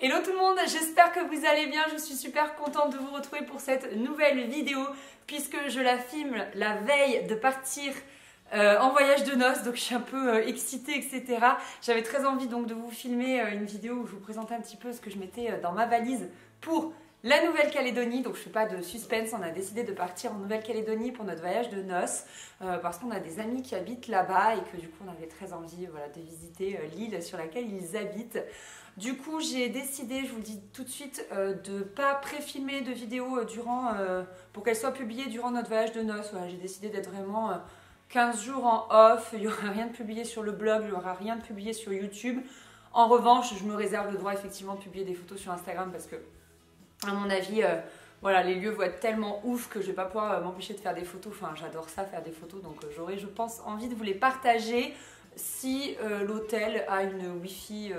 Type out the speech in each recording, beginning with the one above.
Hello tout le monde, j'espère que vous allez bien, je suis super contente de vous retrouver pour cette nouvelle vidéo puisque je la filme la veille de partir en voyage de noces, donc je suis un peu excitée, etc. J'avais très envie donc de vous filmer une vidéo où je vous présentais un petit peu ce que je mettais dans ma valise pour la Nouvelle-Calédonie. Donc je ne fais pas de suspense, on a décidé de partir en Nouvelle-Calédonie pour notre voyage de noces parce qu'on a des amis qui habitent là-bas et que du coup on avait très envie de visiter l'île sur laquelle ils habitent. Du coup j'ai décidé, je vous le dis tout de suite, de ne pas pré-filmer de vidéos pour qu'elles soient publiées durant notre voyage de noces. Voilà, j'ai décidé d'être vraiment 15 jours en off, il n'y aura rien de publié sur le blog, il n'y aura rien de publié sur YouTube. En revanche, je me réserve le droit effectivement de publier des photos sur Instagram parce que, à mon avis, voilà, les lieux vont être tellement ouf que je ne vais pas pouvoir m'empêcher de faire des photos. Enfin, j'adore ça, faire des photos, donc j'aurai, je pense, envie de vous les partager si l'hôtel a une Wi-Fi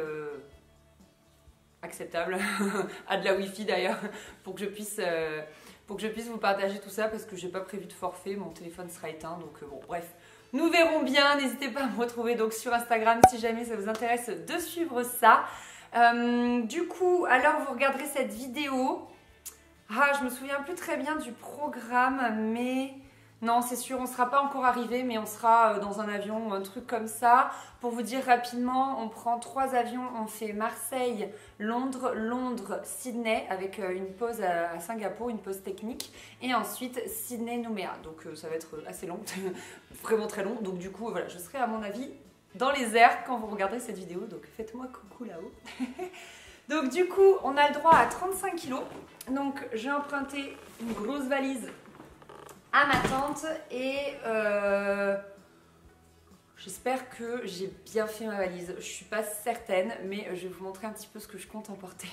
acceptable, a de la Wi-Fi d'ailleurs, pour que je puisse vous partager tout ça parce que j'ai pas prévu de forfait, mon téléphone sera éteint, donc bon, bref. Nous verrons bien, n'hésitez pas à me retrouver donc sur Instagram si jamais ça vous intéresse de suivre ça. Du coup, alors vous regarderez cette vidéo. Je me souviens plus très bien du programme, mais non, c'est sûr, on ne sera pas encore arrivé, mais on sera dans un avion ou un truc comme ça. Pour vous dire rapidement, on prend 3 avions, on fait Marseille, Londres, Sydney, avec une pause à Singapour, une pause technique, et ensuite Sydney-Nouméa. Donc ça va être assez long, vraiment très long. Donc du coup, voilà, je serai à mon avis dans les airs quand vous regarderez cette vidéo, donc faites-moi coucou là-haut. Donc du coup, on a le droit à 35 kilos. Donc j'ai emprunté une grosse valise à ma tante et j'espère que j'ai bien fait ma valise. Je suis pas certaine, mais je vais vous montrer un petit peu ce que je compte emporter.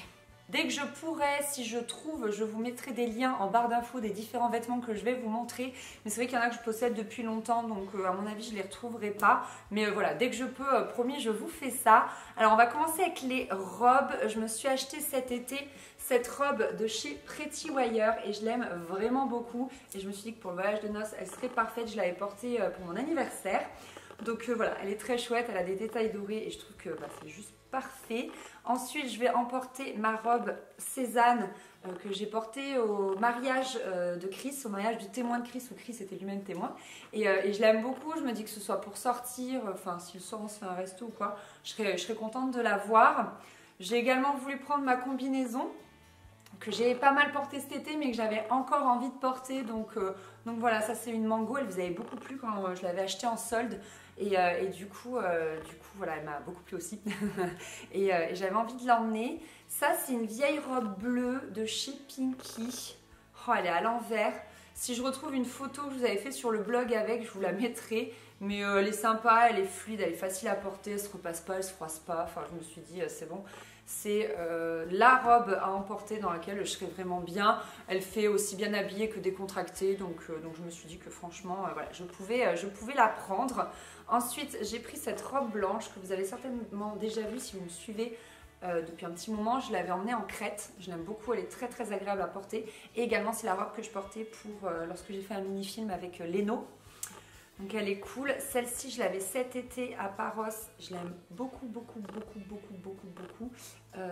Dès que je pourrai, si je trouve, je vous mettrai des liens en barre d'infos des différents vêtements que je vais vous montrer. Mais c'est vrai qu'il y en a que je possède depuis longtemps, donc à mon avis, je ne les retrouverai pas. Mais voilà, dès que je peux, promis, je vous fais ça. Alors, on va commencer avec les robes. Je me suis acheté cet été cette robe de chez Pretty Wire et je l'aime vraiment beaucoup. Et je me suis dit que pour le voyage de noces, elle serait parfaite. Je l'avais portée pour mon anniversaire. Donc voilà, elle est très chouette, elle a des détails dorés et je trouve que c'est juste parfait. Ensuite, je vais emporter ma robe Cézanne que j'ai portée au mariage de Chris, au mariage du témoin de Chris, où Chris était lui-même témoin. Et je l'aime beaucoup, je me dis que ce soit pour sortir, enfin si le soir on se fait un resto ou quoi, je serais contente de la voir. J'ai également voulu prendre ma combinaison que j'ai pas mal portée cet été mais que j'avais encore envie de porter, donc voilà, ça c'est une mango, elle vous avait beaucoup plu quand je l'avais achetée en solde et du coup voilà, elle m'a beaucoup plu aussi et j'avais envie de l'emmener. Ça c'est une vieille robe bleue de chez Pinky. Elle est à l'envers. Si je retrouve une photo que je vous avais fait sur le blog avec, je vous la mettrai, mais elle est sympa, elle est fluide, elle est facile à porter, elle se repasse pas, elle se froisse pas, enfin je me suis dit c'est bon. C'est la robe à emporter dans laquelle je serais vraiment bien. Elle fait aussi bien habillée que décontractée, donc je me suis dit que franchement, voilà, je pouvais la prendre. Ensuite, j'ai pris cette robe blanche que vous avez certainement déjà vue si vous me suivez depuis un petit moment. Je l'avais emmenée en Crète, je l'aime beaucoup, elle est très très agréable à porter. Et également, c'est la robe que je portais pour lorsque j'ai fait un mini-film avec Leno. Donc elle est cool. Celle-ci, je l'avais cet été à Paros. Je l'aime beaucoup.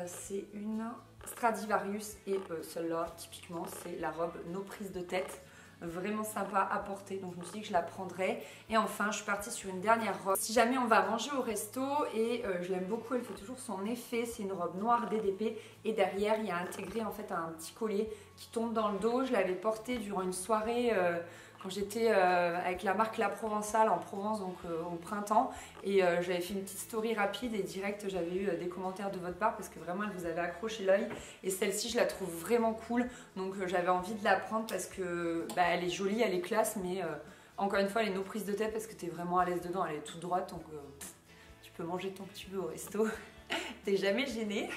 C'est une Stradivarius et celle-là, typiquement, c'est la robe No prise de tête. Vraiment sympa à porter. Donc je me suis dit que je la prendrais. Et enfin, je suis partie sur une dernière robe. Si jamais on va manger au resto, et je l'aime beaucoup, elle fait toujours son effet. C'est une robe noire DDP. Et derrière, il y a intégré en fait un petit collier qui tombe dans le dos. Je l'avais portée durant une soirée quand j'étais avec la marque La Provençale en Provence, donc au printemps, et j'avais fait une petite story rapide et direct j'avais eu des commentaires de votre part parce que vraiment elle vous avait accroché l'œil, et celle-ci je la trouve vraiment cool, donc j'avais envie de la prendre parce que elle est jolie, elle est classe, mais encore une fois elle est no prise de tête parce que tu es vraiment à l'aise dedans, elle est toute droite, donc tu peux manger ton petit peu au resto, t'es jamais gêné.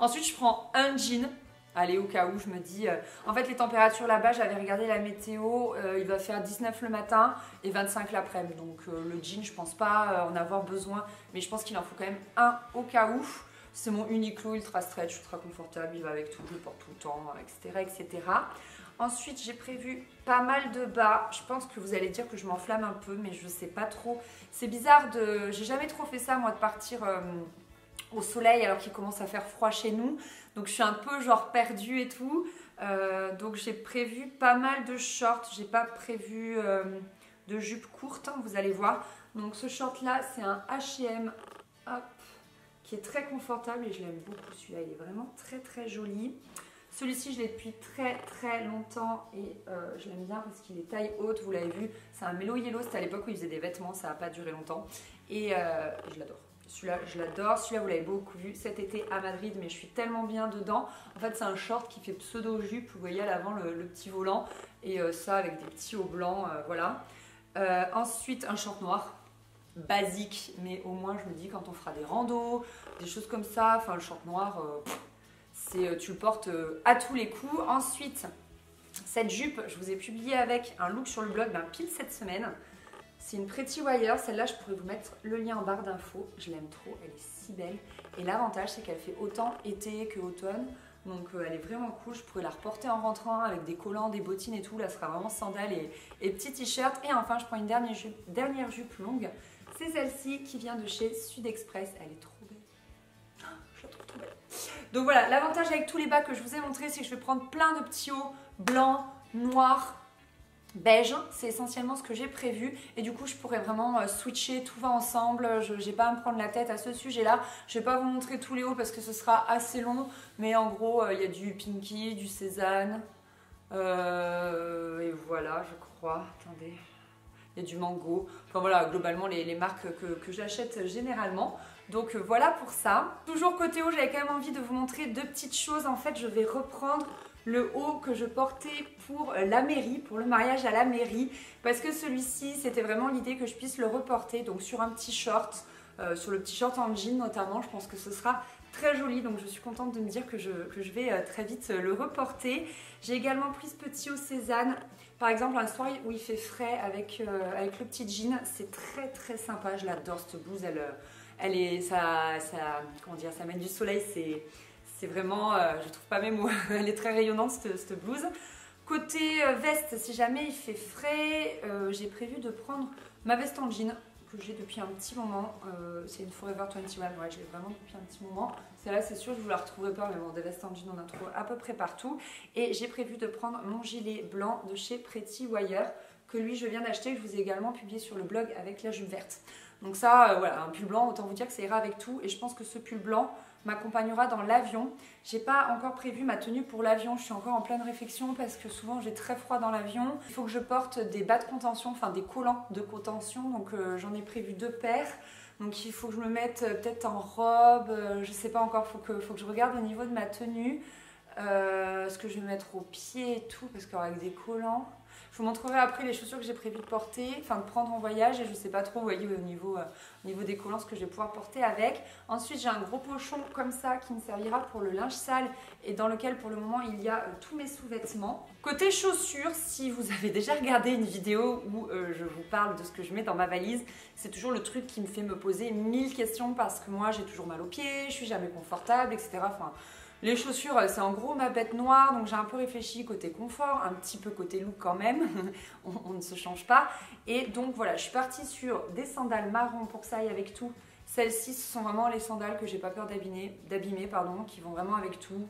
Ensuite je prends un jean. Allez, au cas où, je me dis... en fait, les températures là-bas, j'avais regardé la météo, il va faire 19 le matin et 25 l'après-midi. Donc le jean, je pense pas en avoir besoin, mais je pense qu'il en faut quand même un au cas où. C'est mon Uniqlo ultra stretch, ultra confortable, il va avec tout, je le porte tout le temps, etc. etc. Ensuite, j'ai prévu pas mal de bas. Je pense que vous allez dire que je m'enflamme un peu, mais je sais pas trop. C'est bizarre de... J'ai jamais trop fait ça, moi, de partir... au soleil alors qu'il commence à faire froid chez nous. Donc je suis un peu genre perdue et tout. Donc j'ai prévu pas mal de shorts. J'ai pas prévu de jupe courte, hein, vous allez voir. Donc ce short là c'est un H&M, hop, qui est très confortable et je l'aime beaucoup. Celui-là il est vraiment très très joli. Celui-ci je l'ai depuis très très longtemps et je l'aime bien parce qu'il est taille haute, vous l'avez vu. C'est un Mellow Yellow, c'était à l'époque où il faisait des vêtements, ça n'a pas duré longtemps. Et je l'adore. Celui-là, je l'adore. Celui-là, vous l'avez beaucoup vu cet été à Madrid, mais je suis tellement bien dedans. En fait, c'est un short qui fait pseudo-jupe. Vous voyez à l'avant le petit volant. Et ça, avec des petits hauts blancs, voilà. Ensuite, un short noir. Basique, mais au moins, je me dis, quand on fera des randos, des choses comme ça, enfin, le short noir, tu le portes à tous les coups. Ensuite, cette jupe, je vous ai publié avec un look sur le blog pile cette semaine. C'est une Pretty Wire, celle-là je pourrais vous mettre le lien en barre d'infos, je l'aime trop, elle est si belle. Et l'avantage c'est qu'elle fait autant été que automne, donc elle est vraiment cool, je pourrais la reporter en rentrant avec des collants, des bottines et tout, là ce sera vraiment sandales et petit t-shirt. Et enfin je prends une dernière jupe longue, c'est celle-ci qui vient de chez Sud Express, elle est trop belle. Oh, je la trouve trop belle. Donc voilà, l'avantage avec tous les bas que je vous ai montré, c'est que je vais prendre plein de petits hauts blancs, noirs, beige, c'est essentiellement ce que j'ai prévu et du coup je pourrais vraiment switcher, tout va ensemble, je n'ai pas à me prendre la tête à ce sujet là. Je vais pas vous montrer tous les hauts parce que ce sera assez long, mais en gros il y a du Pinky, du Cézanne et voilà je crois, attendez, il y a du Mango, enfin voilà globalement les marques que j'achète généralement. Donc voilà pour ça. Toujours côté haut, j'avais quand même envie de vous montrer deux petites choses. En fait je vais reprendre le haut que je portais pour la mairie, pour le mariage à la mairie, parce que celui-ci, c'était vraiment l'idée que je puisse le reporter, donc sur un petit short, sur le petit short en jean notamment, je pense que ce sera très joli, donc je suis contente de me dire que je vais très vite le reporter. J'ai également pris ce petit haut Cézanne, par exemple un soir où il fait frais avec le petit jean, c'est très très sympa, je l'adore cette blouse, comment dire, ça mène du soleil, c'est vraiment, je trouve pas mes mots, elle est très rayonnante cette blouse. Côté veste, si jamais il fait frais, j'ai prévu de prendre ma veste en jean que j'ai depuis un petit moment. C'est une Forever 21, ouais, je l'ai vraiment depuis un petit moment. Celle-là, c'est sûr, je vous la retrouverai pas, mais bon, des vestes en jean, on en trouve à peu près partout. Et j'ai prévu de prendre mon gilet blanc de chez Pretty Wire, que lui, je viens d'acheter, que je vous ai également publié sur le blog avec la jupe verte. Donc ça, voilà, un pull blanc, autant vous dire que ça ira avec tout. Et je pense que ce pull blanc m'accompagnera dans l'avion. J'ai pas encore prévu ma tenue pour l'avion, je suis encore en pleine réflexion parce que souvent j'ai très froid dans l'avion. Il faut que je porte des bas de contention, enfin des collants de contention, donc j'en ai prévu 2 paires. Donc il faut que je me mette peut-être en robe, je sais pas encore, faut que je regarde au niveau de ma tenue. Ce que je vais mettre aux pieds et tout, parce qu'avec des collants... Je vous montrerai après les chaussures que j'ai prévu de porter, enfin de prendre en voyage, et je sais pas trop, vous voyez, au niveau des collants, ce que je vais pouvoir porter avec. Ensuite, j'ai un gros pochon comme ça qui me servira pour le linge sale et dans lequel pour le moment il y a tous mes sous-vêtements. Côté chaussures, si vous avez déjà regardé une vidéo où je vous parle de ce que je mets dans ma valise, c'est toujours le truc qui me fait me poser 1000 questions parce que moi j'ai toujours mal aux pieds, je suis jamais confortable, etc. Enfin, les chaussures, c'est en gros ma bête noire, donc j'ai un peu réfléchi côté confort, un petit peu côté look quand même, on ne se change pas. Et donc voilà, je suis partie sur des sandales marron pour que ça aille avec tout. Celles-ci, ce sont vraiment les sandales que j'ai pas peur d'abîmer, qui vont vraiment avec tout,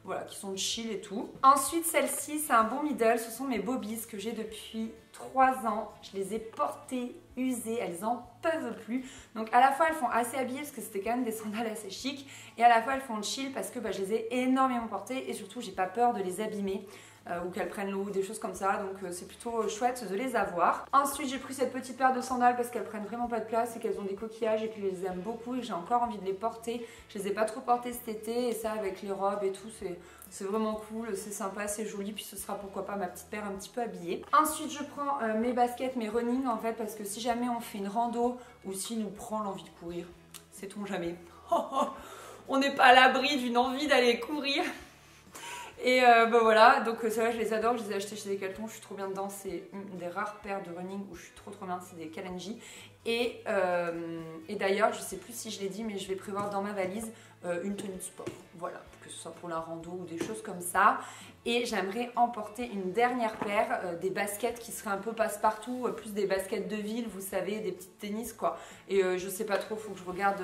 voilà, qui sont chill et tout. Ensuite, celle-ci, c'est un bon middle, ce sont mes Bobbies que j'ai depuis 3 ans. Je les ai portées, usées, elles en peuvent plus. Donc à la fois, elles font assez habillées parce que c'était quand même des sandales assez chic, et à la fois, elles font chill parce que je les ai énormément portées et surtout, j'ai pas peur de les abîmer. Ou qu'elles prennent l'eau, des choses comme ça, donc c'est plutôt chouette de les avoir. Ensuite j'ai pris cette petite paire de sandales parce qu'elles prennent vraiment pas de place et qu'elles ont des coquillages et que je les aime beaucoup et que j'ai encore envie de les porter. Je les ai pas trop portées cet été et ça avec les robes et tout, c'est vraiment cool, c'est sympa, c'est joli, puis ce sera pourquoi pas ma petite paire un petit peu habillée. Ensuite je prends mes baskets, mes running en fait, parce que si jamais on fait une rando ou si nous prend l'envie de courir, sait-on jamais, on n'est pas à l'abri d'une envie d'aller courir. Et voilà, donc celles-là je les adore, je les ai achetées chez Decathlon, je suis trop bien dedans, c'est une des rares paires de running où je suis trop bien, c'est des Kalenji. Et d'ailleurs, je sais plus si je l'ai dit, mais je vais prévoir dans ma valise une tenue de sport, voilà, que ce soit pour la rando ou des choses comme ça. Et j'aimerais emporter une dernière paire, des baskets qui seraient un peu passe-partout, plus des baskets de ville, vous savez, des petites tennis quoi. Et je sais pas trop, faut que je regarde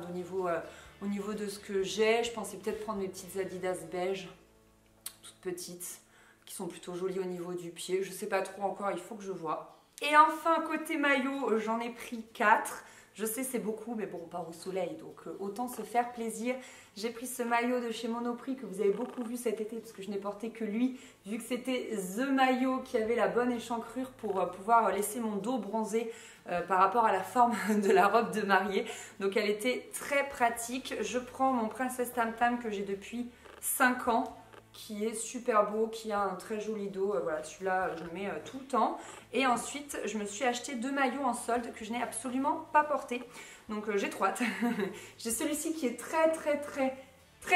au niveau de ce que j'ai. Je pensais peut-être prendre mes petites Adidas beige, toutes petites, qui sont plutôt jolies au niveau du pied. Je sais pas trop encore, il faut que je vois. Et enfin, côté maillot, j'en ai pris 4. Je sais c'est beaucoup, mais bon, on part au soleil, donc autant se faire plaisir. J'ai pris ce maillot de chez Monoprix que vous avez beaucoup vu cet été, parce que je n'ai porté que lui, vu que c'était the maillot qui avait la bonne échancrure pour pouvoir laisser mon dos bronzé par rapport à la forme de la robe de mariée. Donc elle était très pratique. Je prends mon Princesse Tam Tam que j'ai depuis 5 ans, qui est super beau, qui a un très joli dos. Voilà, celui-là, je le mets tout le temps. Et ensuite, je me suis acheté 2 maillots en solde que je n'ai absolument pas portés. Donc, j'ai trop hâte. J'ai celui-ci qui est très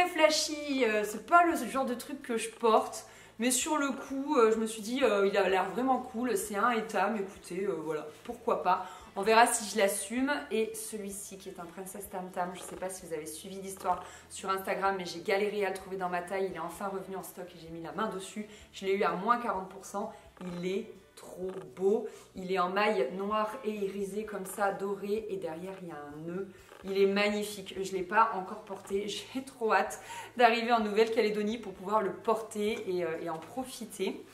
flashy. C'est pas le genre de truc que je porte. Mais sur le coup, je me suis dit, il a l'air vraiment cool. C'est un Etam, écoutez, voilà, pourquoi pas. On verra si je l'assume. Et celui-ci qui est un Princesse Tam Tam, je ne sais pas si vous avez suivi l'histoire sur Instagram, mais j'ai galéré à le trouver dans ma taille. Il est enfin revenu en stock et j'ai mis la main dessus. Je l'ai eu à moins 40%. Il est trop beau. Il est en maille noire et irisée comme ça, doré. Et derrière, il y a un nœud. Il est magnifique. Je ne l'ai pas encore porté. J'ai trop hâte d'arriver en Nouvelle-Calédonie pour pouvoir le porter et en profiter.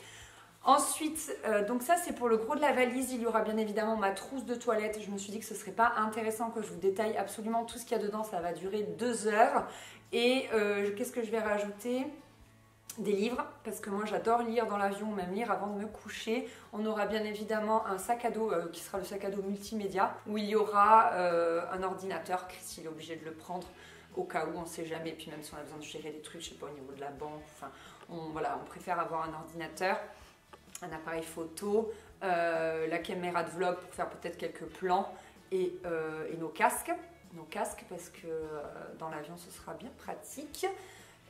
Ensuite, donc ça c'est pour le gros de la valise, il y aura bien évidemment ma trousse de toilette. Je me suis dit que ce ne serait pas intéressant que je vous détaille absolument tout ce qu'il y a dedans, ça va durer 2 heures. Et qu'est-ce que je vais rajouter? Des livres, parce que moi j'adore lire dans l'avion, même lire avant de me coucher. On aura bien évidemment un sac à dos qui sera le sac à dos multimédia, où il y aura un ordinateur. Chris il est obligé de le prendre au cas où, on ne sait jamais. Et puis même si on a besoin de gérer des trucs, je sais pas, au niveau de la banque, enfin, voilà, on préfère avoir un ordinateur. Un appareil photo, la caméra de vlog pour faire peut-être quelques plans et nos casques parce que dans l'avion ce sera bien pratique.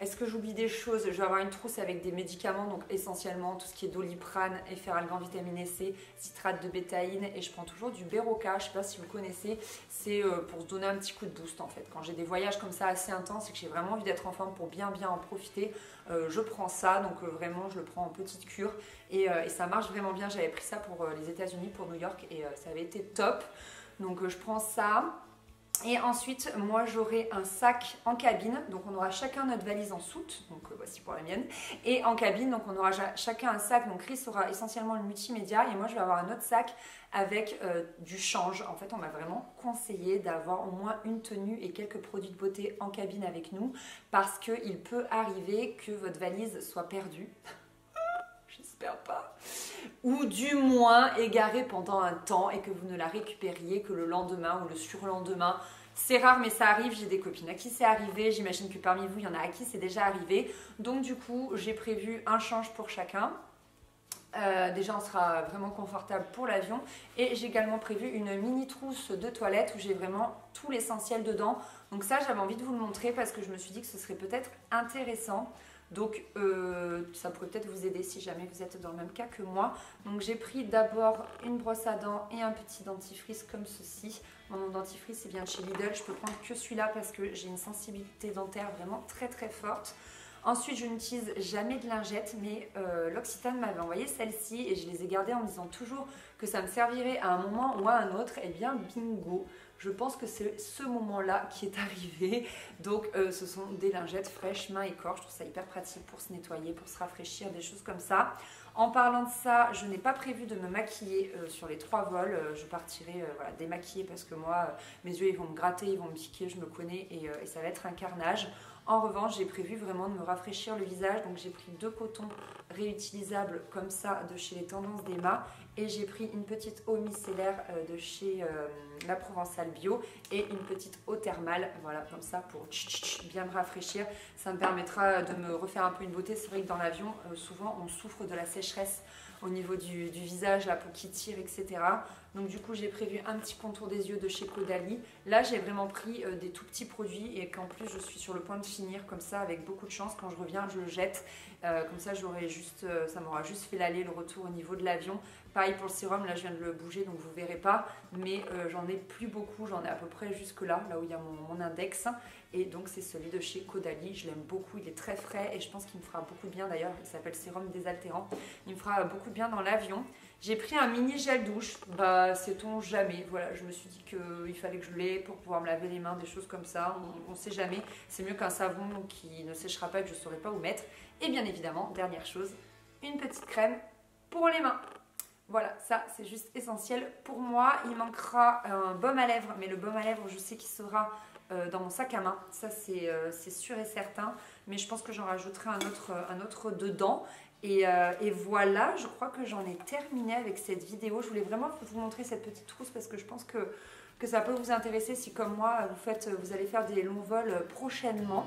Est-ce que j'oublie des choses? Je vais avoir une trousse avec des médicaments, donc essentiellement tout ce qui est Doliprane, Efferalgan, vitamine C, citrate de bétaïne, et je prends toujours du Berocca, je ne sais pas si vous connaissez, c'est pour se donner un petit coup de boost en fait. Quand j'ai des voyages comme ça assez intenses et que j'ai vraiment envie d'être en forme pour bien en profiter, je prends ça, donc vraiment je le prends en petite cure et ça marche vraiment bien. J'avais pris ça pour les États-Unis, pour New York, et ça avait été top, donc je prends ça. Et ensuite, moi j'aurai un sac en cabine, donc on aura chacun notre valise en soute, donc voici pour la mienne, et en cabine, donc on aura chacun un sac, donc Chris aura essentiellement le multimédia, et moi je vais avoir un autre sac avec du change. En fait, on m'a vraiment conseillé d'avoir au moins une tenue et quelques produits de beauté en cabine avec nous, parce qu'il peut arriver que votre valise soit perdue. J'espère pas. Ou du moins égarée pendant un temps et que vous ne la récupériez que le lendemain ou le surlendemain. C'est rare mais ça arrive, j'ai des copines à qui c'est arrivé, j'imagine que parmi vous il y en a à qui c'est déjà arrivé. Donc du coup j'ai prévu un change pour chacun. Déjà on sera vraiment confortable pour l'avion, et j'ai également prévu une mini trousse de toilette où j'ai vraiment tout l'essentiel dedans. Donc ça j'avais envie de vous le montrer parce que je me suis dit que ce serait peut-être intéressant. Donc ça pourrait peut-être vous aider si jamais vous êtes dans le même cas que moi. Donc j'ai pris d'abord une brosse à dents et un petit dentifrice comme ceci. Mon dentifrice c'est bien de chez Lidl, je peux prendre que celui-là parce que j'ai une sensibilité dentaire vraiment très forte. Ensuite je n'utilise jamais de lingettes, mais l'Occitane m'avait envoyé celle-ci et je les ai gardées en me disant toujours que ça me servirait à un moment ou à un autre. Et bien bingo, je pense que c'est ce moment-là qui est arrivé. Donc ce sont des lingettes fraîches, main et corps. Je trouve ça hyper pratique pour se nettoyer, pour se rafraîchir, des choses comme ça. En parlant de ça, je n'ai pas prévu de me maquiller sur les 3 vols. Je partirai voilà, démaquillée parce que moi, mes yeux ils vont me gratter, ils vont me piquer, je me connais, et ça va être un carnage. En revanche, j'ai prévu vraiment de me rafraîchir le visage. Donc j'ai pris 2 cotons réutilisables comme ça de chez les Tendances d'Emma. Et j'ai pris une petite eau micellaire de chez La Provençale Bio et une petite eau thermale, voilà, comme ça pour bien me rafraîchir. Ça me permettra de me refaire un peu une beauté. C'est vrai que dans l'avion, souvent on souffre de la sécheresse au niveau du visage, la peau qui tire, etc. Donc du coup j'ai prévu un petit contour des yeux de chez Caudalie. Là j'ai vraiment pris des tout petits produits et qu'en plus je suis sur le point de finir comme ça avec beaucoup de chance. Quand je reviens je le jette, comme ça ça m'aura juste fait l'aller, le retour au niveau de l'avion. Pareil pour le sérum, là je viens de le bouger donc vous verrez pas, mais j'en ai plus beaucoup, j'en ai à peu près jusque là où il y a mon index. Et donc c'est celui de chez Caudalie, je l'aime beaucoup, il est très frais et je pense qu'il me fera beaucoup de bien d'ailleurs, il s'appelle sérum désaltérant, il me fera beaucoup de bien dans l'avion. J'ai pris un mini gel douche, bah sait-on jamais, voilà, je me suis dit qu'il fallait que je l'ai pour pouvoir me laver les mains, des choses comme ça, on sait jamais, c'est mieux qu'un savon qui ne séchera pas et que je ne saurais pas où mettre. Et bien évidemment, dernière chose, une petite crème pour les mains. Voilà, ça c'est juste essentiel pour moi. Il manquera un baume à lèvres, mais le baume à lèvres je sais qu'il sera dans mon sac à main, ça c'est sûr et certain, mais je pense que j'en rajouterai un autre dedans. Et voilà, je crois que j'en ai terminé avec cette vidéo. Je voulais vraiment vous montrer cette petite trousse parce que je pense que ça peut vous intéresser si comme moi vous allez faire des longs vols prochainement.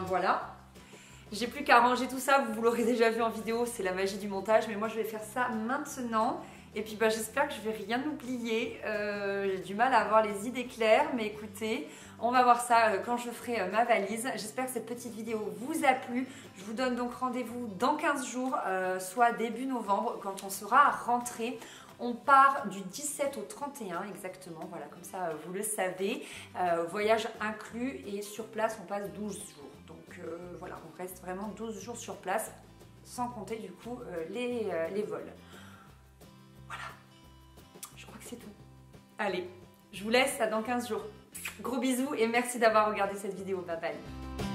Voilà, j'ai plus qu'à ranger tout ça, vous l'aurez déjà vu en vidéo, c'est la magie du montage, mais moi je vais faire ça maintenant. Et puis j'espère que je vais rien oublier, j'ai du mal à avoir les idées claires, mais écoutez, on va voir ça quand je ferai ma valise. J'espère que cette petite vidéo vous a plu. Je vous donne donc rendez-vous dans 15 jours, soit début novembre, quand on sera rentré. On part du 17 au 31 exactement, voilà, comme ça vous le savez, voyage inclus et sur place on passe 12 jours. Donc voilà, on reste vraiment 12 jours sur place, sans compter du coup les vols. Voilà, je crois que c'est tout. Allez, je vous laisse, à dans 15 jours. Gros bisous et merci d'avoir regardé cette vidéo, bye bye.